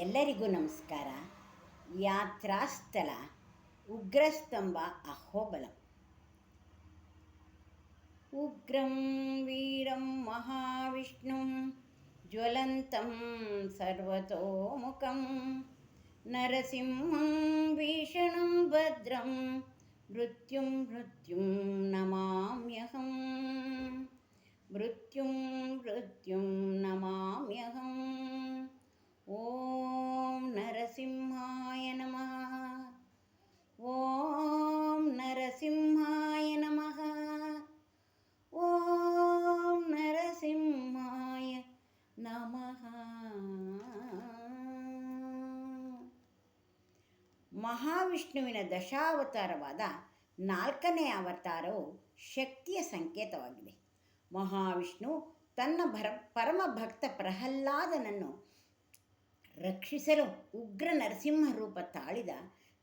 ಎಲ್ಲರಿಗೂ ನಮಸ್ಕಾರ. ಯಾತ್ರಾಸ್ಥಳ ಉಗ್ರಸ್ತಂಭ ಅಹೋಬಲಂ. ಉಗ್ರಂ ವೀರಂ ಮಹಾವಿಷ್ಣುಂ ಜ್ವಲಂತಂ ಸರ್ವತೋಮುಖಂ ನರಸಿಂಹಂ ಭೀಷಣಂ ಭದ್ರಂ ಮೃತ್ಯುಂ ನಮಾಮ್ಯಹಂ. ಮೃತ್ಯುಂ ನಮಾಮ್ಯಹಂ. ಓಂ ನರಸಿಂಹಾಯ ನಮಃ. ಓಂ ನರಸಿಂಹಾಯ ನಮಃ. ಓಂ ನರಸಿಂಹಾಯ ನಮಃ. ಮಹಾವಿಷ್ಣುವಿನ ದಶಾವತಾರವಾದ 4ನೇ ಅವತಾರವು ಶಕ್ತಿಯ ಸಂಕೇತವಾಗಿದೆ. ಮಹಾವಿಷ್ಣು ತನ್ನ ಪರಮ ಭಕ್ತ ಪ್ರಹ್ಲಾದನನ್ನು ರಕ್ಷಿಸಲು ಉಗ್ರ ನರಸಿಂಹ ರೂಪ ತಾಳಿದ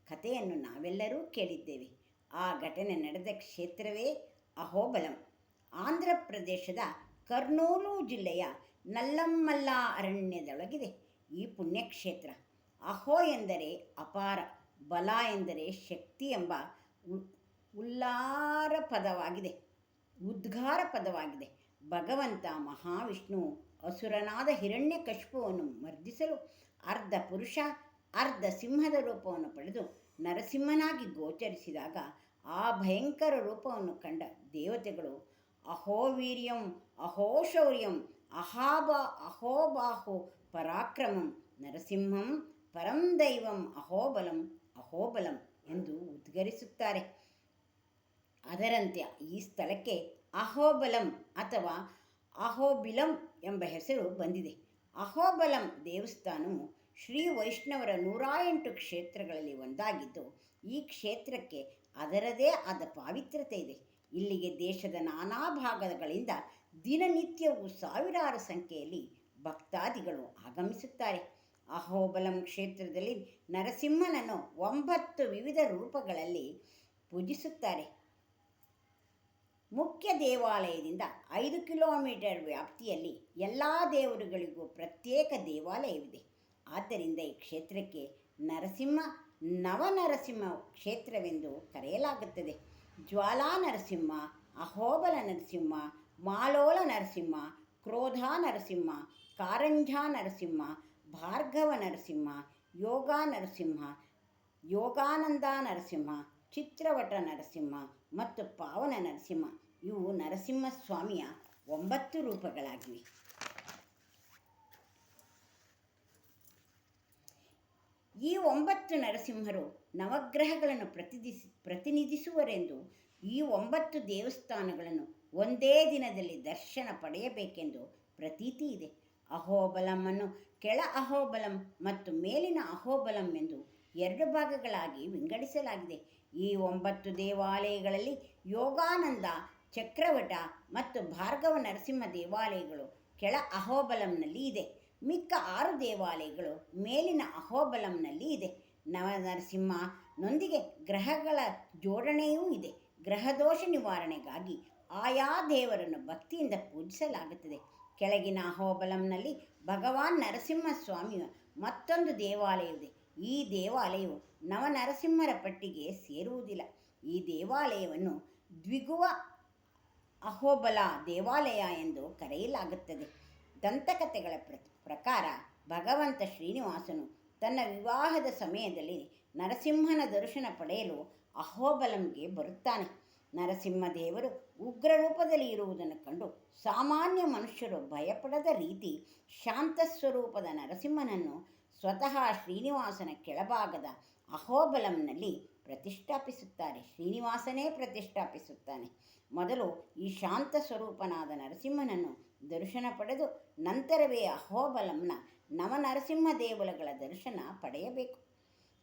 ಕಥೆಯನ್ನು ನಾವೆಲ್ಲರೂ ಕೇಳಿದ್ದೇವೆ. ಆ ಘಟನೆ ನಡೆದ ಕ್ಷೇತ್ರವೇ ಅಹೋಬಲಂ. ಆಂಧ್ರ ಪ್ರದೇಶದ ಕರ್ನೂಲು ಜಿಲ್ಲೆಯ ನಲ್ಲಮಲ್ಲ ಅರಣ್ಯದೊಳಗಿದೆ ಈ ಪುಣ್ಯಕ್ಷೇತ್ರ. ಅಹೋ ಎಂದರೆ ಅಪಾರ, ಬಲ ಎಂದರೆ ಶಕ್ತಿ ಎಂಬ ಉದ್ಗಾರ ಪದವಾಗಿದೆ. ಭಗವಂತ ಮಹಾವಿಷ್ಣು ಅಸುರನಾದ ಹಿರಣ್ಯಕಶಿಪುವನ್ನು ಮರ್ದಿಸಲು ಅರ್ಧ ಪುರುಷ ಅರ್ಧ ಸಿಂಹದ ರೂಪವನ್ನು ಪಡೆದು ನರಸಿಂಹನಾಗಿ ಗೋಚರಿಸಿದಾಗ ಆ ಭಯಂಕರ ರೂಪವನ್ನು ಕಂಡ ದೇವತೆಗಳು ಅಹೋವೀರ್ಯಂ ಅಹೋಶೌರ್ಯಂ ಅಹೋಬಾಹು ಪರಾಕ್ರಮಂ ನರಸಿಂಹಂ ಪರಂ ದೈವಂ ಅಹೋಬಲಂ ಎಂದು ಉದ್ಗರಿಸುತ್ತಾರೆ. ಅದರಂತೆ ಈ ಸ್ಥಳಕ್ಕೆ ಅಹೋಬಲಂ ಅಥವಾ ಅಹೋಬಿಲಂ ಎಂಬ ಹೆಸರು ಬಂದಿದೆ. ಅಹೋಬಲಂ ದೇವಸ್ಥಾನವು ಶ್ರೀ ವೈಷ್ಣವರ 108 ಕ್ಷೇತ್ರಗಳಲ್ಲಿ ಒಂದಾಗಿದ್ದು, ಈ ಕ್ಷೇತ್ರಕ್ಕೆ ಅದರದೇ ಆದ ಪಾವಿತ್ರ್ಯತೆ ಇದೆ. ಇಲ್ಲಿಗೆ ದೇಶದ ನಾನಾ ಭಾಗಗಳಿಂದ ದಿನನಿತ್ಯವೂ ಸಾವಿರಾರು ಸಂಖ್ಯೆಯಲ್ಲಿ ಭಕ್ತಾದಿಗಳು ಆಗಮಿಸುತ್ತಾರೆ. ಅಹೋಬಲಂ ಕ್ಷೇತ್ರದಲ್ಲಿ ನರಸಿಂಹನನ್ನು 9 ವಿವಿಧ ರೂಪಗಳಲ್ಲಿ ಪೂಜಿಸುತ್ತಾರೆ. ಮುಖ್ಯ ದೇವಾಲಯದಿಂದ 5 ಕಿಲೋಮೀಟರ್ ವ್ಯಾಪ್ತಿಯಲ್ಲಿ ಎಲ್ಲ ದೇವರುಗಳಿಗೂ ಪ್ರತ್ಯೇಕ ದೇವಾಲಯವಿದೆ. ಆದ್ದರಿಂದ ಈ ಕ್ಷೇತ್ರಕ್ಕೆ ನವನರಸಿಂಹ ಕ್ಷೇತ್ರವೆಂದು ಕರೆಯಲಾಗುತ್ತದೆ. ಜ್ವಾಲಾ ನರಸಿಂಹ, ಅಹೋಬಲ ನರಸಿಂಹ, ಮಾಲೋಲ ನರಸಿಂಹ, ಕ್ರೋಧ ನರಸಿಂಹ, ಕಾರಂಜಾ ನರಸಿಂಹ, ಭಾರ್ಗವ ನರಸಿಂಹ, ಯೋಗಾನಂದ ನರಸಿಂಹ, ಚಿತ್ರವಟ ನರಸಿಂಹ ಮತ್ತು ಪಾವನ ನರಸಿಂಹ ಇವು ನರಸಿಂಹಸ್ವಾಮಿಯ 9 ರೂಪಗಳಾಗಿವೆ. ಈ 9 ನರಸಿಂಹರು ನವಗ್ರಹಗಳನ್ನು ಪ್ರತಿನಿಧಿಸುವರೆಂದು ಈ 9 ದೇವಸ್ಥಾನಗಳನ್ನು ಒಂದೇ ದಿನದಲ್ಲಿ ದರ್ಶನ ಪಡೆಯಬೇಕೆಂದು ಪ್ರತೀತಿ ಇದೆ. ಅಹೋಬಲಮನ್ನು ಕೆಳ ಅಹೋಬಲಂ ಮತ್ತು ಮೇಲಿನ ಅಹೋಬಲಂ ಎಂದು 2 ಭಾಗಗಳಾಗಿ ವಿಂಗಡಿಸಲಾಗಿದೆ. ಈ 9 ದೇವಾಲಯಗಳಲ್ಲಿ ಯೋಗಾನಂದ, ಚಕ್ರವಟ ಮತ್ತು ಭಾರ್ಗವ ನರಸಿಂಹ ದೇವಾಲಯಗಳು ಕೆಳ ಅಹೋಬಲಂನಲ್ಲಿ ಇದೆ. ಮಿಕ್ಕ 6 ದೇವಾಲಯಗಳು ಮೇಲಿನ ಅಹೋಬಲಂನಲ್ಲಿ ಇದೆ. ನವನರಸಿಂಹನೊಂದಿಗೆ ಗ್ರಹಗಳ ಜೋಡಣೆಯೂ ಇದೆ. ಗ್ರಹದೋಷ ನಿವಾರಣೆಗಾಗಿ ಆಯಾ ದೇವರನ್ನು ಭಕ್ತಿಯಿಂದ ಪೂಜಿಸಲಾಗುತ್ತದೆ. ಕೆಳಗಿನ ಅಹೋಬಲಂನಲ್ಲಿ ಭಗವಾನ್ ನರಸಿಂಹಸ್ವಾಮಿಯ ಮತ್ತೊಂದು ದೇವಾಲಯವಿದೆ. ಈ ದೇವಾಲಯವು ನವನರಸಿಂಹರ ಪಟ್ಟಿಗೆ ಸೇರುವುದಿಲ್ಲ. ಈ ದೇವಾಲಯವನ್ನು ದ್ವಿಗುವ ಅಹೋಬಲ ದೇವಾಲಯ ಎಂದು ಕರೆಯಲಾಗುತ್ತದೆ. ದಂತಕಥೆಗಳ ಪ್ರಕಾರ ಭಗವಂತ ಶ್ರೀನಿವಾಸನು ತನ್ನ ವಿವಾಹದ ಸಮಯದಲ್ಲಿ ನರಸಿಂಹನ ದರ್ಶನ ಪಡೆಯಲು ಅಹೋಬಲಂಗೆ ಬರುತ್ತಾನೆ. ನರಸಿಂಹದೇವರು ಉಗ್ರ ರೂಪದಲ್ಲಿ ಇರುವುದನ್ನು ಕಂಡು ಸಾಮಾನ್ಯ ಮನುಷ್ಯರು ಭಯಪಡದ ರೀತಿ ಶಾಂತ ಸ್ವರೂಪದ ನರಸಿಂಹನನ್ನು ಸ್ವತಃ ಶ್ರೀನಿವಾಸನ ಕೆಳಭಾಗದ ಅಹೋಬಲಂನಲ್ಲಿ ಪ್ರತಿಷ್ಠಾಪಿಸುತ್ತಾರೆ. ಶ್ರೀನಿವಾಸನೇ ಪ್ರತಿಷ್ಠಾಪಿಸುತ್ತಾನೆ. ಮೊದಲು ಈ ಶಾಂತ ಸ್ವರೂಪನಾದ ನರಸಿಂಹನನ್ನು ದರ್ಶನ ಪಡೆದು ನಂತರವೇ ಅಹೋಬಲಂನ ನವನರಸಿಂಹ ದೇವಲಗಳ ದರ್ಶನ ಪಡೆಯಬೇಕು.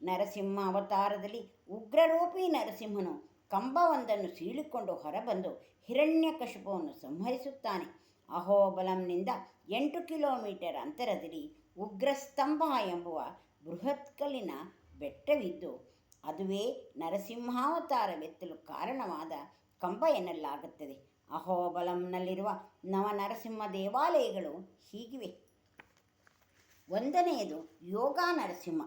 ನರಸಿಂಹ ಅವತಾರದಲ್ಲಿ ಉಗ್ರರೂಪಿ ನರಸಿಂಹನು ಕಂಬವೊಂದನ್ನು ಸೀಳಿಕೊಂಡು ಹೊರಬಂದು ಹಿರಣ್ಯಕಶಿಪುವನ್ನು ಸಂಹರಿಸುತ್ತಾನೆ. ಅಹೋಬಲಂನಿಂದ 8 ಕಿಲೋಮೀಟರ್ ಅಂತರದಲ್ಲಿ ಉಗ್ರಸ್ತಂಭ ಎಂಬುವ ಬೃಹತ್ಕಲ್ಲಿನ ಬೆಟ್ಟವಿದ್ದು, ಅದುವೇ ನರಸಿಂಹಾವತಾರವೆತ್ತಲು ಕಾರಣವಾದ ಕಂಬ ಎನ್ನಲಾಗುತ್ತದೆ. ಅಹೋಬಲಂನಲ್ಲಿರುವ ನವನರಸಿಂಹ ದೇವಾಲಯಗಳು ಹೀಗಿವೆ. ಒಂದನೆಯದು ಯೋಗ ನರಸಿಂಹ.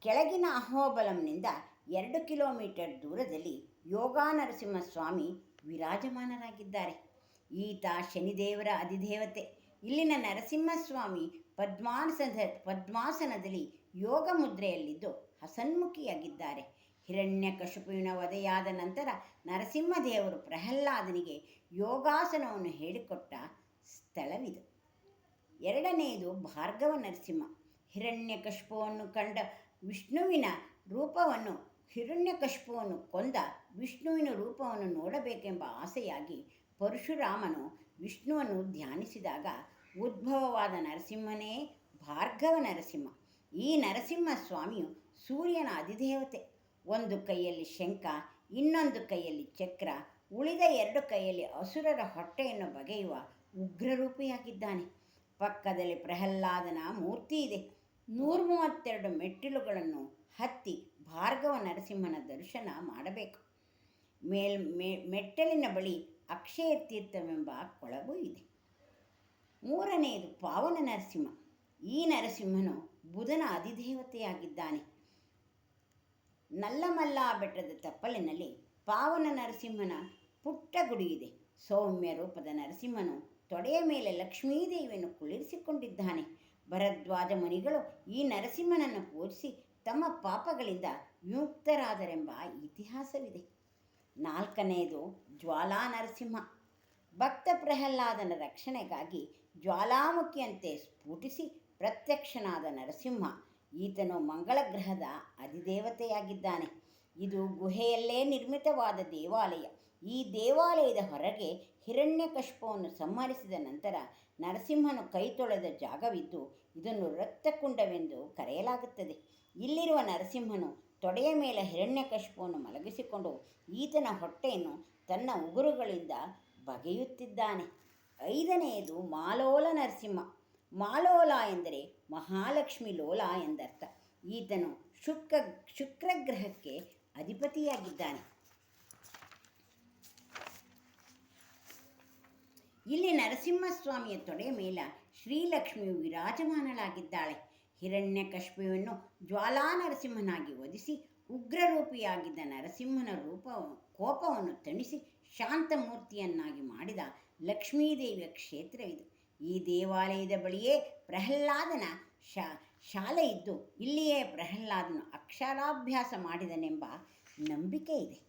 ಕೆಳಗಿನ ಅಹೋಬಲಂನಿಂದ 2 ಕಿಲೋಮೀಟರ್ ದೂರದಲ್ಲಿ ಯೋಗ ನರಸಿಂಹಸ್ವಾಮಿ ವಿರಾಜಮಾನರಾಗಿದ್ದಾರೆ. ಈತ ಶನಿದೇವರ ಅಧಿದೇವತೆ. ಇಲ್ಲಿನ ನರಸಿಂಹಸ್ವಾಮಿ ಪದ್ಮಾಸನದಲ್ಲಿ ಯೋಗ ಮುದ್ರೆಯಲ್ಲಿದ್ದು ಹಸನ್ಮುಖಿಯಾಗಿದ್ದಾರೆ. ಹಿರಣ್ಯಕಶಿಪುವಿನ ವಧೆಯಾದ ನಂತರ ನರಸಿಂಹದೇವರು ಪ್ರಹ್ಲಾದನಿಗೆ ಯೋಗಾಸನವನ್ನು ಹೇಳಿಕೊಟ್ಟ ಸ್ಥಳವಿದು. ಎರಡನೆಯದು ಭಾರ್ಗವ ನರಸಿಂಹ. ಹಿರಣ್ಯಕಶಿಪುವನ್ನು ಕೊಂದ ವಿಷ್ಣುವಿನ ರೂಪವನ್ನು ನೋಡಬೇಕೆಂಬ ಆಸೆಯಾಗಿ ಪರಶುರಾಮನು ವಿಷ್ಣುವನ್ನು ಧ್ಯಾನಿಸಿದಾಗ ಉದ್ಭವವಾದ ನರಸಿಂಹನೇ ಭಾರ್ಗವ ನರಸಿಂಹ. ಈ ನರಸಿಂಹಸ್ವಾಮಿಯು ಸೂರ್ಯನ ಅಧಿದೇವತೆ. ಒಂದು ಕೈಯಲ್ಲಿ ಶಂಖ, ಇನ್ನೊಂದು ಕೈಯಲ್ಲಿ ಚಕ್ರ, ಉಳಿದ 2 ಕೈಯಲ್ಲಿ ಅಸುರರ ಹೊಟ್ಟೆಯನ್ನು ಬಗೆಯುವ ಉಗ್ರರೂಪಿಯಾಗಿದ್ದಾನೆ. ಪಕ್ಕದಲ್ಲಿ ಪ್ರಹ್ಲಾದನ ಮೂರ್ತಿ ಇದೆ. 132 ಮೆಟ್ಟಿಲುಗಳನ್ನು ಹತ್ತಿ ಭಾರ್ಗವ ನರಸಿಂಹನ ದರ್ಶನ ಮಾಡಬೇಕು. ಮೆಟ್ಟಲಿನ ಬಳಿ ಅಕ್ಷಯ ತೀರ್ಥವೆಂಬ ಕೊಳವು ಇದೆ. ಮೂರನೆಯದು ಪಾವನ ನರಸಿಂಹ. ಈ ನರಸಿಂಹನು ಬುಧನ ಅಧಿದೇವತೆಯಾಗಿದ್ದಾನೆ. ನಲ್ಲಮಲ್ಲ ಬೆಟ್ಟದ ತಪ್ಪಲಿನಲ್ಲಿ ಪಾವನ ನರಸಿಂಹನ ಪುಟ್ಟ ಗುಡಿಯಿದೆ. ಸೌಮ್ಯ ರೂಪದ ನರಸಿಂಹನು ತೊಡೆಯ ಮೇಲೆ ಲಕ್ಷ್ಮೀದೇವಿಯನ್ನು ಕುಳ್ಳಿರಿಸಿಕೊಂಡಿದ್ದಾನೆ. ಭರದ್ವಾಜ ಮುನಿಗಳು ಈ ನರಸಿಂಹನನ್ನು ಪೂಜಿಸಿ ತಮ್ಮ ಪಾಪಗಳಿಂದ ವಿಮುಕ್ತರಾದರೆಂಬ ಇತಿಹಾಸವಿದೆ. ನಾಲ್ಕನೆಯದು ಜ್ವಾಲಾ ನರಸಿಂಹ. ಭಕ್ತ ಪ್ರಹ್ಲಾದನ ರಕ್ಷಣೆಗಾಗಿ ಜ್ವಾಲಾಮುಖಿಯಂತೆ ಸ್ಫುಟಿಸಿ ಪ್ರತ್ಯಕ್ಷನಾದ ನರಸಿಂಹ. ಈತನು ಮಂಗಳ ಗ್ರಹದ ಅಧಿದೇವತೆಯಾಗಿದ್ದಾನೆ. ಇದು ಗುಹೆಯಲ್ಲೇ ನಿರ್ಮಿತವಾದ ದೇವಾಲಯ. ಈ ದೇವಾಲಯದ ಹೊರಗೆ ಹಿರಣ್ಯಕಶಿಪುವನ್ನು ಸಂಹರಿಸಿದ ನಂತರ ನರಸಿಂಹನು ಕೈ ತೊಳೆದ ಜಾಗವಿದ್ದು ಇದನ್ನು ರಕ್ತಕುಂಡವೆಂದು ಕರೆಯಲಾಗುತ್ತದೆ. ಇಲ್ಲಿರುವ ನರಸಿಂಹನು ತೊಡೆಯ ಮೇಲೆ ಹಿರಣ್ಯಕಶಿಪುವನ್ನು ಮಲಗಿಸಿಕೊಂಡು ಈತನ ಹೊಟ್ಟೆಯನ್ನು ತನ್ನ ಉಗುರುಗಳಿಂದ ಬಗೆಯುತ್ತಿದ್ದಾನೆ. ಐದನೆಯದು ಮಾಲೋಲ ನರಸಿಂಹ. ಮಾಲೋಲ ಎಂದರೆ ಮಹಾಲಕ್ಷ್ಮಿ ಲೋಲ ಎಂದರ್ಥ. ಈತನು ಶುಕ್ರಗ್ರಹಕ್ಕೆ ಅಧಿಪತಿಯಾಗಿದ್ದಾನೆ. ಇಲ್ಲಿ ನರಸಿಂಹಸ್ವಾಮಿಯ ತೊಡೆಯ ಮೇಲೆ ಶ್ರೀಲಕ್ಷ್ಮಿಯು ವಿರಾಜಮಾನಳಾಗಿದ್ದಾಳೆ. ಹಿರಣ್ಯಕಶಿಪುವನ್ನು ಜ್ವಾಲಾ ನರಸಿಂಹನಾಗಿ ವಧಿಸಿ ಉಗ್ರರೂಪಿಯಾಗಿದ್ದ ನರಸಿಂಹನ ಕೋಪವನ್ನು ತಣಿಸಿ ಶಾಂತಮೂರ್ತಿಯನ್ನಾಗಿ ಮಾಡಿದ ಲಕ್ಷ್ಮೀದೇವಿಯ ಕ್ಷೇತ್ರವಿದು. ಈ ದೇವಾಲಯದ ಬಳಿಯೇ ಪ್ರಹ್ಲಾದನ ಶಾಲೆ ಇದ್ದು ಇಲ್ಲಿಯೇ ಪ್ರಹ್ಲಾದನು ಅಕ್ಷರಾಭ್ಯಾಸ ಮಾಡಿದನೆಂಬ ನಂಬಿಕೆ ಇದೆ.